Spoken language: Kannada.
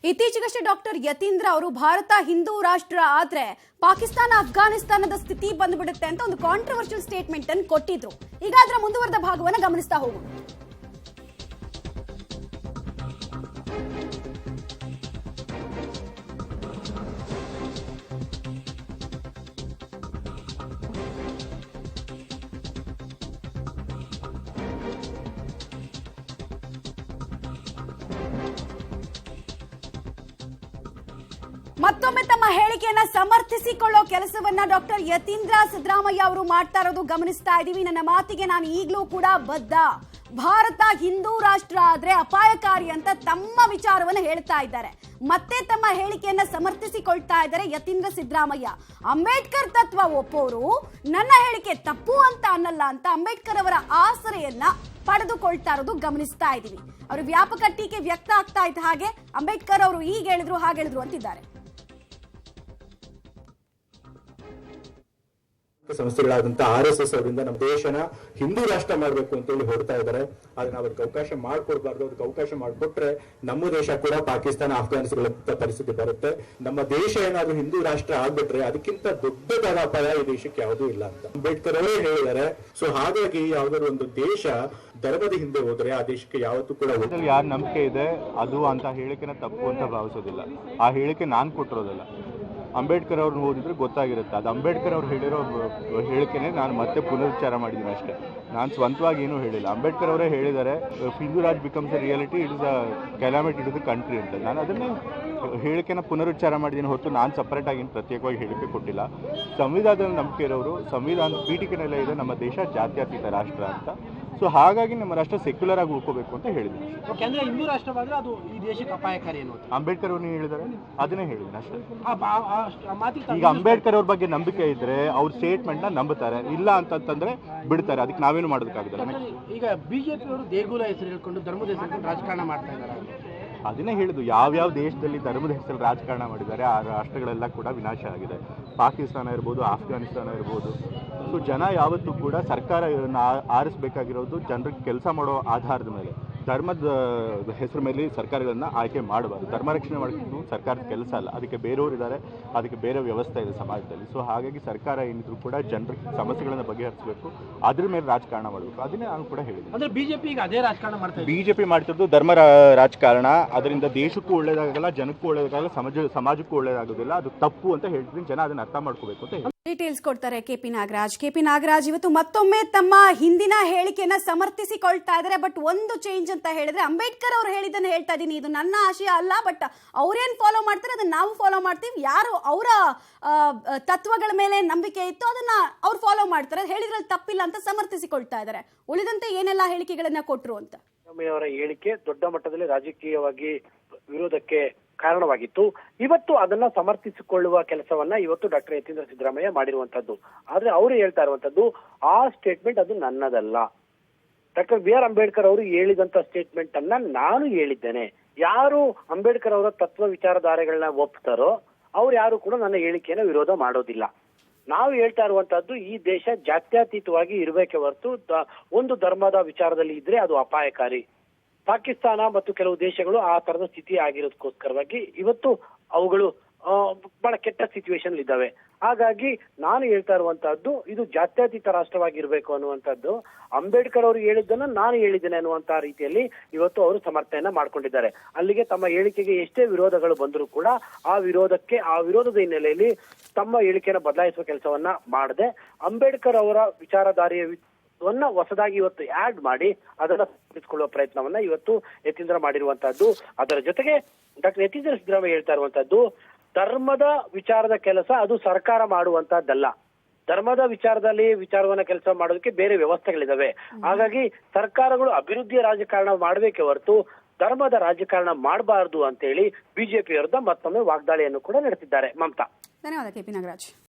ಇತ್ತೀಚೆಗಷ್ಟೇ ಡಾಕ್ಟರ್ ಯತೀಂದ್ರ ಅವರು ಭಾರತ ಹಿಂದೂ ರಾಷ್ಟ್ರ ಆದ್ರೆ ಪಾಕಿಸ್ತಾನ ಅಫ್ಘಾನಿಸ್ತಾನದ ಸ್ಥಿತಿ ಬಂದ್ಬಿಡುತ್ತೆ ಅಂತ ಒಂದು ಕಾಂಟ್ರವರ್ಷಿಯಲ್ ಸ್ಟೇಟ್ಮೆಂಟ್ ಅನ್ನು ಕೊಟ್ಟಿದ್ರು. ಈಗ ಅದರ ಮುಂದುವರೆದ ಭಾಗವನ್ನು ಗಮನಿಸ್ತಾ ಹೋಗೋಣ. ಮತ್ತೊಮ್ಮೆ ತಮ್ಮ ಹೇಳಿಕೆಯನ್ನ ಸಮರ್ಥಿಸಿಕೊಳ್ಳೋ ಕೆಲಸವನ್ನ ಡಾಕ್ಟರ್ ಯತೀಂದ್ರ ಸಿದ್ದರಾಮಯ್ಯ ಅವರು ಮಾಡ್ತಾ ಇರೋದು ಗಮನಿಸ್ತಾ ಇದ್ದೀವಿ. ನನ್ನ ಮಾತಿಗೆ ನಾನು ಈಗಲೂ ಕೂಡ ಬದ್ಧ. ಭಾರತ ಹಿಂದೂ ರಾಷ್ಟ್ರ ಆದ್ರೆ ಅಪಾಯಕಾರಿ ಅಂತ ತಮ್ಮ ವಿಚಾರವನ್ನು ಹೇಳ್ತಾ ಇದ್ದಾರೆ. ಮತ್ತೆ ತಮ್ಮ ಹೇಳಿಕೆಯನ್ನ ಸಮರ್ಥಿಸಿಕೊಳ್ತಾ ಇದ್ದಾರೆ ಯತೀಂದ್ರ ಸಿದ್ದರಾಮಯ್ಯ. ಅಂಬೇಡ್ಕರ್ ತತ್ವ ಒಪ್ಪೋರು ನನ್ನ ಹೇಳಿಕೆ ತಪ್ಪು ಅಂತ ಅನ್ನಲ್ಲ ಅಂತ ಅಂಬೇಡ್ಕರ್ ಅವರ ಆಸರೆಯನ್ನ ಪಡೆದುಕೊಳ್ತಾ ಇರೋದು ಗಮನಿಸ್ತಾ ಇದ್ದೀವಿ. ಅವರು ವ್ಯಾಪಕ ಟೀಕೆ ವ್ಯಕ್ತ ಆಗ್ತಾ ಇದ್ದ ಹಾಗೆ ಅಂಬೇಡ್ಕರ್ ಅವರು ಈಗ ಹೇಳಿದ್ರು ಹಾಗೆ ಹೇಳಿದ್ರು ಅಂತಿದ್ದಾರೆ. ಸಂಸ್ಥೆಗಳಾದಂತಹ RSS ಅವರಿಂದ ನಮ್ಮ ದೇಶನ ಹಿಂದೂ ರಾಷ್ಟ್ರ ಮಾಡಬೇಕು ಅಂತ ಹೇಳಿ ಹೊರಡ್ತಾ ಇದ್ದಾರೆ. ಆದ್ರೆ ನಾವು ಅದಕ್ಕೆ ಅವಕಾಶ ಮಾಡ್ಕೊಡ್ಬಾರ್ದು. ಅದಕ್ಕೆ ಅವಕಾಶ ಮಾಡಿಕೊಟ್ರೆ ನಮ್ಮ ದೇಶ ಕೂಡ ಪಾಕಿಸ್ತಾನ ಅಫ್ಘಾನಿಸ್ತಾನ ಪರಿಸ್ಥಿತಿ ಬರುತ್ತೆ. ನಮ್ಮ ದೇಶ ಏನಾದ್ರು ಹಿಂದೂ ರಾಷ್ಟ್ರ ಆಗ್ಬಿಟ್ರೆ ಅದಕ್ಕಿಂತ ದೊಡ್ಡದಾದ ಅಪಾಯ ಈ ದೇಶಕ್ಕೆ ಯಾವುದೂ ಇಲ್ಲ ಅಂತ ಅಂಬೇಡ್ಕರ್ ಅವರೇ ಹೇಳಿದ್ದಾರೆ. ಸೊ ಹಾಗಾಗಿ ಯಾವ್ದಾದ್ರು ಒಂದು ದೇಶ ಧರ್ಮದ ಹಿಂದೆ ಹೋದ್ರೆ ಆ ದೇಶಕ್ಕೆ ಯಾವತ್ತೂ ಕೂಡ ಯಾರ ನಂಬಿಕೆ ಇದೆ ಅದು ಅಂತ ಹೇಳಿಕೆನ ತಪ್ಪು ಅಂತ ಭಾವಿಸೋದಿಲ್ಲ. ಆ ಹೇಳಿಕೆ ನಾನು ಕೊಟ್ಟಿರೋದಿಲ್ಲ. ಅಂಬೇಡ್ಕರ್ ಅವ್ರನ್ನ ಓದಿದ್ರೆ ಗೊತ್ತಾಗಿರುತ್ತೆ. ಅದು ಅಂಬೇಡ್ಕರ್ ಅವ್ರು ಹೇಳಿರೋ ಹೇಳಿಕೆನೇ ನಾನು ಮತ್ತೆ ಪುನರುಚ್ಚಾರ ಮಾಡಿದ್ದೀನಿ ಅಷ್ಟೇ. ನಾನು ಸ್ವಂತವಾಗಿ ಏನೂ ಹೇಳಿಲ್ಲ. ಅಂಬೇಡ್ಕರ್ ಅವರೇ ಹೇಳಿದ್ದಾರೆ, Hindu Raj becomes a reality, it is a calamity to the country ಅಂತ. ನಾನು ಅದನ್ನೇ ಹೇಳಿಕೆನ ಪುನರುಚ್ಚಾರ ಮಾಡಿದ್ದೀನಿ ಹೊರತು ನಾನು ಸಪ್ರೇಟಾಗಿ ಪ್ರತ್ಯೇಕವಾಗಿ ಹೇಳಿಕೆ ಕೊಟ್ಟಿಲ್ಲ. ಸಂವಿಧಾನದಲ್ಲಿ ನಂಬಿಕೆ ಇರೋರು ಸಂವಿಧಾನದ ಪೀಠಿಕೆನಲ್ಲೇ ಇದೆ ನಮ್ಮ ದೇಶ ಜಾತ್ಯತೀತ ರಾಷ್ಟ್ರ ಅಂತ. ಸೊ ಹಾಗಾಗಿ ನಮ್ಮ ರಾಷ್ಟ್ರ ಸೆಕ್ಯುಲರ್ ಆಗಿ ಉಳ್ಕೋಬೇಕು ಅಂತ ಹೇಳಿದ್ದೀನಿ. ಯಾಕಂದ್ರೆ ಹಿಂದೂ ರಾಷ್ಟ್ರವಾದ್ರೆ ಅದು ಈ ದೇಶಕ್ಕೆ ಅಪಾಯಕಾರಿ ಅನ್ನೋದು ಅಂಬೇಡ್ಕರ್ ಅವ್ರು ಹೇಳಿದ್ದಾರೆ, ಅದನ್ನೇ ಹೇಳಿದ್ದೀನಿ ಅಷ್ಟೇ. ಈಗ ಅಂಬೇಡ್ಕರ್ ಅವ್ರ ಬಗ್ಗೆ ನಂಬಿಕೆ ಇದ್ರೆ ಅವ್ರ ಸ್ಟೇಟ್ಮೆಂಟ್ ನ ನಂಬುತ್ತಾರೆ, ಇಲ್ಲ ಅಂತಂದ್ರೆ ಬಿಡ್ತಾರೆ. ಅದಕ್ಕೆ ನಾವೇನು ಮಾಡೋದಕ್ಕಾಗಲ್ಲ. ಈಗ ಬಿಜೆಪಿ ಅವರು ದೇಗುಲ ಹೆಸರು ಹೇಳ್ಕೊಂಡು ಧರ್ಮದ ಹೆಸರು ರಾಜಕಾರಣ ಮಾಡ್ತಾ ಇದ್ದಾರೆ. ಅದನ್ನೇ ಹೇಳಿದ್ದು, ಯಾವ್ಯಾವ ದೇಶದಲ್ಲಿ ಧರ್ಮದ ಹೆಸರು ರಾಜಕಾರಣ ಮಾಡಿದ್ದಾರೆ ಆ ರಾಷ್ಟ್ರಗಳೆಲ್ಲ ಕೂಡ ವಿನಾಶ ಆಗಿದೆ. ಪಾಕಿಸ್ತಾನ ಇರ್ಬೋದು, ಆಫ್ಘಾನಿಸ್ತಾನ ಇರ್ಬೋದು. ಸೊ ಜನ ಯಾವತ್ತೂ ಕೂಡ ಸರ್ಕಾರ ಆರಿಸಬೇಕಾಗಿರೋದು ಜನರಿಗೆ ಕೆಲಸ ಮಾಡೋ ಆಧಾರದ ಮೇಲೆ, ಧರ್ಮದ ಹೆಸರು ಮೇಲೆ ಸರ್ಕಾರಗಳನ್ನ ಆಯ್ಕೆ ಮಾಡಬಾರ್ದು. ಧರ್ಮ ರಕ್ಷಣೆ ಮಾಡೋದು ಸರ್ಕಾರದ ಕೆಲಸ ಅಲ್ಲ. ಅದಕ್ಕೆ ಬೇರೆಯವರು ಇದ್ದಾರೆ, ಅದಕ್ಕೆ ಬೇರೆ ವ್ಯವಸ್ಥೆ ಇದೆ ಸಮಾಜದಲ್ಲಿ. ಸೊ ಹಾಗಾಗಿ ಸರ್ಕಾರ ಏನಿದ್ರು ಕೂಡ ಜನರ ಸಮಸ್ಯೆಗಳನ್ನ ಬಗೆಹರಿಸಬೇಕು, ಅದ್ರ ಮೇಲೆ ರಾಜಕಾರಣ ಮಾಡಬೇಕು. ಅದನ್ನೇ ನಾನು ಕೂಡ ಹೇಳಿದೆ. ಅಂದ್ರೆ ಬಿಜೆಪಿ ಈಗ ಅದೇ ರಾಜಕಾರಣ ಮಾಡ್ತಾ ಇದೆ. ಬಿಜೆಪಿ ಮಾಡ್ತಿರೋದು ಧರ್ಮ ರಾಜಕಾರಣ. ಅದರಿಂದ ದೇಶಕ್ಕೂ ಒಳ್ಳೇದಾಗಲ್ಲ, ಜನಕ್ಕೂ ಒಳ್ಳೇದಾಗಲ್ಲ, ಸಮಾಜಕ್ಕೂ ಒಳ್ಳೇದಾಗೋದಿಲ್ಲ. ಅದು ತಪ್ಪು ಅಂತ ಹೇಳ್ತೀನಿ. ಜನ ಅದನ್ನ ಅರ್ಥ ಮಾಡ್ಕೋಬೇಕು ಅಂತ ಹೇಳಿ ಡೀಟೇಲ್ಸ್ ಕೊಡ್ತಾರೆ ಕೆಪಿ ನಾಗರಾಜ್. ಇವತ್ತು ಮತ್ತೊಮ್ಮೆ ತಮ್ಮ ಹಿಂದಿನ ಹೇಳಿಕೆಯನ್ನ ಸಮರ್ಥಿಸಿಕೊಳ್ತಾ ಇದ್ದಾರೆ. ಬಟ್ ಒಂದು ಚೇಂಜ್ ಅಂತ ಹೇಳಿದ್ರೆ, ಅಂಬೇಡ್ಕರ್ ಅವರು ಹೇಳಿದ್ದನ್ನು ಹೇಳ್ತಾ ಇದ್ದೀನಿ, ಇದು ನನ್ನ ಆಶಯ ಅಲ್ಲ, ಬಟ್ ಅವ್ರೇನ್ ಫಾಲೋ ಮಾಡ್ತಾರೆ ಅದನ್ನ ನಾವು ಫಾಲೋ ಮಾಡ್ತೀವಿ. ಯಾರು ಅವರ ತತ್ವಗಳ ಮೇಲೆ ನಂಬಿಕೆ ಇತ್ತು ಅದನ್ನ ಅವ್ರು ಫಾಲೋ ಮಾಡ್ತಾರೆ, ಹೇಳಿದ್ರಲ್ಲಿ ತಪ್ಪಿಲ್ಲ ಅಂತ ಸಮರ್ಥಿಸಿಕೊಳ್ತಾ ಇದ್ದಾರೆ. ಉಳಿದಂತೆ ಏನೆಲ್ಲ ಹೇಳಿಕೆಗಳನ್ನ ಕೊಟ್ರು ಅಂತ. ಅವರ ಹೇಳಿಕೆ ದೊಡ್ಡ ಮಟ್ಟದಲ್ಲಿ ರಾಜಕೀಯವಾಗಿ ವಿರೋಧಕ್ಕೆ ಕಾರಣವಾಗಿತ್ತು. ಇವತ್ತು ಅದನ್ನ ಸಮರ್ಥಿಸಿಕೊಳ್ಳುವ ಕೆಲಸವನ್ನ ಇವತ್ತು ಡಾಕ್ಟರ್ ಯತೀಂದ್ರ ಸಿದ್ದರಾಮಯ್ಯ ಮಾಡಿರುವಂತದ್ದು. ಆದ್ರೆ ಅವರು ಹೇಳ್ತಾ ಇರುವಂತದ್ದು ಆ ಸ್ಟೇಟ್ಮೆಂಟ್ ಅದು ನನ್ನದಲ್ಲ. ಡಾಕ್ಟರ್ BR ಅಂಬೇಡ್ಕರ್ ಅವರು ಹೇಳಿದಂತ ಸ್ಟೇಟ್ಮೆಂಟ್ ಅನ್ನ ನಾನು ಹೇಳಿದ್ದೇನೆ. ಯಾರು ಅಂಬೇಡ್ಕರ್ ಅವರ ತತ್ವ ವಿಚಾರಧಾರೆಗಳನ್ನ ಒಪ್ತಾರೋ ಅವ್ರು ಯಾರು ಕೂಡ ನನ್ನ ಹೇಳಿಕೆಯನ್ನು ವಿರೋಧ ಮಾಡೋದಿಲ್ಲ. ನಾವು ಹೇಳ್ತಾ ಇರುವಂತದ್ದು ಈ ದೇಶ ಜಾತ್ಯತೀತವಾಗಿ ಇರಬೇಕೆ ಹೊರತು ಒಂದು ಧರ್ಮದ ವಿಚಾರದಲ್ಲಿ ಇದ್ರೆ ಅದು ಅಪಾಯಕಾರಿ. ಪಾಕಿಸ್ತಾನ ಮತ್ತು ಕೆಲವು ದೇಶಗಳು ಆ ತರದ ಸ್ಥಿತಿ ಆಗಿರೋದಕ್ಕೋಸ್ಕರವಾಗಿ ಇವತ್ತು ಅವುಗಳು ಬಹಳ ಕೆಟ್ಟ ಸಿಚುವೇಶನ್ ಇದ್ದಾವೆ. ಹಾಗಾಗಿ ನಾನು ಹೇಳ್ತಾ ಇರುವಂತಹದ್ದು ಇದು ಜಾತ್ಯತೀತ ರಾಷ್ಟ್ರವಾಗಿರ್ಬೇಕು ಅನ್ನುವಂಥದ್ದು. ಅಂಬೇಡ್ಕರ್ ಅವರು ಹೇಳಿದ್ದನ್ನ ನಾನು ಹೇಳಿದ್ದೇನೆ ಅನ್ನುವಂತಹ ರೀತಿಯಲ್ಲಿ ಇವತ್ತು ಅವರು ಸಮರ್ಥನೆಯನ್ನ ಮಾಡ್ಕೊಂಡಿದ್ದಾರೆ. ಅಲ್ಲಿಗೆ ತಮ್ಮ ಹೇಳಿಕೆಗೆ ಎಷ್ಟೇ ವಿರೋಧಗಳು ಬಂದರೂ ಕೂಡ ಆ ವಿರೋಧದ ಹಿನ್ನೆಲೆಯಲ್ಲಿ ತಮ್ಮ ಹೇಳಿಕೆಯನ್ನು ಬದಲಾಯಿಸುವ ಕೆಲಸವನ್ನ ಮಾಡದೆ ಅಂಬೇಡ್ಕರ್ ಅವರ ವಿಚಾರಧಾರೆಯ ಹೊಸದಾಗಿ ಇವತ್ತು ಆಡ್ ಮಾಡಿ ಅದನ್ನ ಸಮರ್ಥಿಸಿಕೊಳ್ಳುವ ಪ್ರಯತ್ನವನ್ನ ಇವತ್ತು ಯತೀಂದ್ರ ಮಾಡಿರುವಂತಹದ್ದು. ಅದರ ಜೊತೆಗೆ ಡಾಕ್ಟರ್ ಯತೀಂದ್ರ ಸಿದ್ದರಾಮಯ್ಯ ಹೇಳ್ತಾ ಇರುವಂತಹದ್ದು, ಧರ್ಮದ ವಿಚಾರದ ಕೆಲಸ ಅದು ಸರ್ಕಾರ ಮಾಡುವಂತಹದ್ದಲ್ಲ. ಧರ್ಮದ ವಿಚಾರವನ್ನ ಕೆಲಸ ಮಾಡೋದಕ್ಕೆ ಬೇರೆ ವ್ಯವಸ್ಥೆಗಳಿದಾವೆ. ಹಾಗಾಗಿ ಸರ್ಕಾರಗಳು ಅಭಿವೃದ್ಧಿಯ ರಾಜಕಾರಣ ಮಾಡಬೇಕೆ ಹೊರತು ಧರ್ಮದ ರಾಜಕಾರಣ ಮಾಡಬಾರದು ಅಂತ ಹೇಳಿ ಬಿಜೆಪಿ ವಿರುದ್ಧ ಮತ್ತೊಮ್ಮೆ ವಾಗ್ದಾಳಿಯನ್ನು ಕೂಡ ನಡೆಸಿದ್ದಾರೆ. ಮಮತಾ. ಧನ್ಯವಾದ ಕೆಪಿ ನಾಗರಾಜ್.